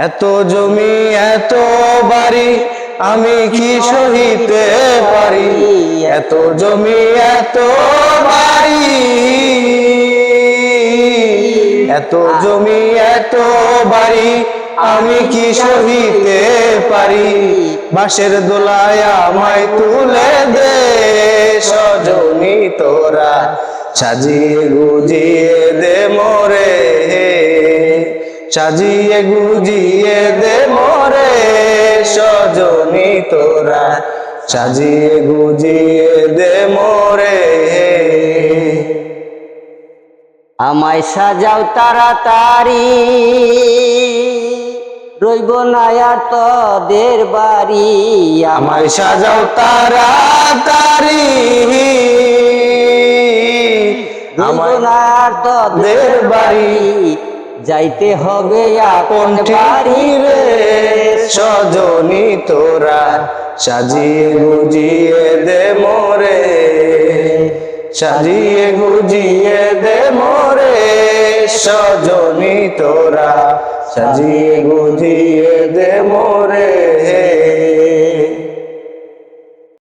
এত জমি এত বাড়ি আমি কি সহিতে পারি, এত জমি এত বাড়ি, এত জমি এত বাড়ি আমি কি সহিতে পারি। বাঁশের দোলায় আমায় তুলে দে সজনী তোরা, সাজিয়ে গুজিয়ে দে মোরে, সাজিয়ে গুজিয়ে দে মোরে সজনী তোরা, সাজিয়ে গুজিয়ে দে মোরে। আমায় সাজাও তাড়াতাড়ি, রইব না আর তোদের বাড়ি। আমায় সাজাও তাড়াতাড়ি, রইব না আর তোদের বাড়ি, যাইতে হবে আপন বাড়ি রে সজনী তোরা, সাজিয়ে গুজিয়ে দে মোরে, সাজিয়ে গুজিয়ে দে মোরে সজনী তোরা, সাজিয়ে গুজিয়ে দে মোরে।